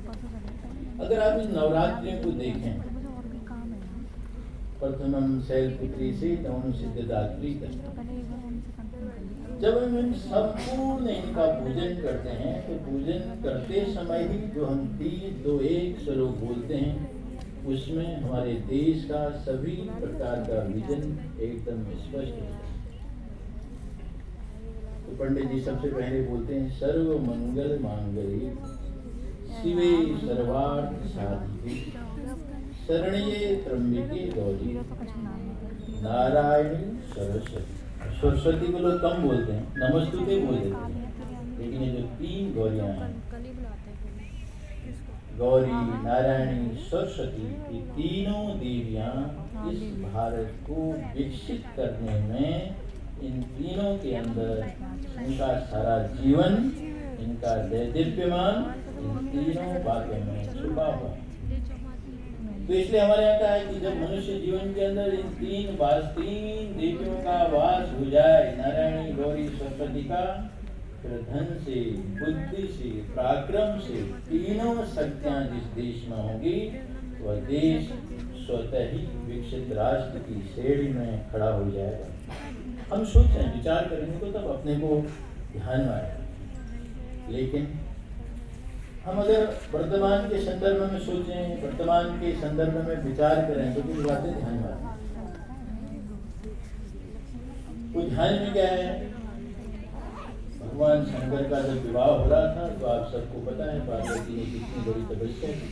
अगर आप इस नवरात्रि को देखें, प्रथमम शैलपुत्री से तम सिद्धदात्री तक, जब हम इन संपूर्ण इनका पूजन करते हैं तो पूजन करते समय ही जो हम 3-2-1 श्लोक बोलते हैं, उसमें हमारे देश का सभी प्रकार का विजन एकदम स्पष्ट होता है। तो पंडित जी सबसे पहले बोलते हैं, सर्व मंगल मांगल्ये शिवे सर्वार्थ साधिके शरण्ये त्र्यंबके गौरी नारायणी सरस्वती। सरस्वती को लोग कम बोलते हैं, नमस्तुते बोल देते हैं, लेकिन ये जो 3 गौरियां हैं, गौरी, नारायणी, सरस्वती, ये तीनों देवियां इस भारत को विकसित करने में, इन तीनों के अंदर इनका सारा जीवन, इनका दैदीप्यमान इन तीनों बातों में छुपा हुआ है। तो इसलिए हमारे यहाँ कहा है कि जब मनुष्य जीवन के अंदर इन 3 देवियों का वास हो जाए, नारायणी, गौरी, सरस्वती का, फिर धन से, बुद्धि से, पराक्रम से तीनों शक्तियां जिस देश में होंगी, वह देश स्वतः ही विकसित राष्ट्र की श्रेणी में खड़ा हो जाएगा। हम सोचें, विचार करेंगे तो तब अपने को ध्यान में आएगा। लेकिन हम अगर वर्तमान के संदर्भ में सोचें, वर्तमान के संदर्भ में विचार करें तो कुछ बातें ध्यान में आती। कुछ ध्यान में क्या है, भगवान शंकर का जब विवाह हो रहा था तो आप सबको पता है पार्वती ने कितनी बड़ी तपस्या की।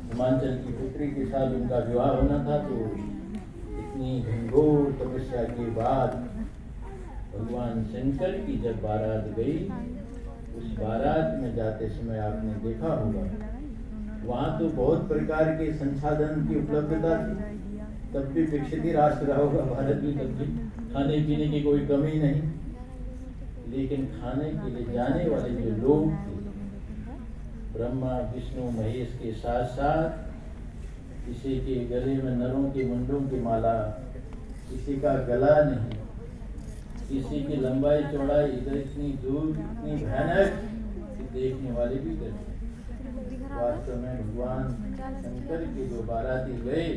हिमाचल की पुत्री के साथ उनका विवाह होना था, तो इतनी घनघोर तपस्या के बाद भगवान शंकर की जब बारात गई, उस बारात में जाते समय आपने देखा होगा, वहाँ तो बहुत प्रकार के संसाधन की उपलब्धता थी, तब भी विकसित ही राष्ट्र रहा होगा भारत भी, तब भी खाने पीने की कोई कमी नहीं। लेकिन खाने के लिए जाने वाले जो लोग थे, ब्रह्मा विष्णु महेश के साथ साथ किसी के गले में नरों के मुंडों की माला, किसी का गला नहीं, किसी की लंबाई चौड़ाई इधर इतनी दूर, इतनी भयानक कि देखने वाले भी डरते। वास्तव में भगवान शंकर के जो बाराती गए,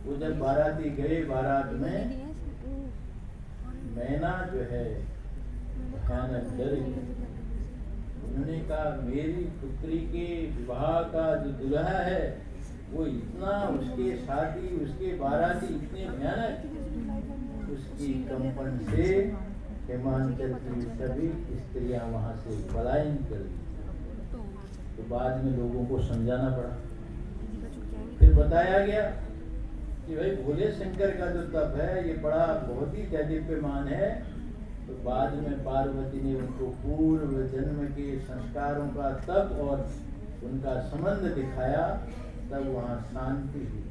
वो जब बाराती गए, बारात में मैना जो है भयानक डर गई। उन्होंने कहा, मेरी पुत्री के विवाह का जो दुल्हा है वो इतना, उसके शादी, उसके बाराती इतने भयानक, उसकी कंपन से हिमाचल की सभी स्त्रियां वहां से पलायन कर दी। तो बाद में लोगों को समझाना पड़ा, फिर बताया गया कि भाई भोले शंकर का जो तप है ये बड़ा बहुत ही दैदीप्यमान है। तो बाद में पार्वती ने उनको पूर्व जन्म के संस्कारों का तप और उनका संबंध दिखाया, तब वहाँ शांति हुई।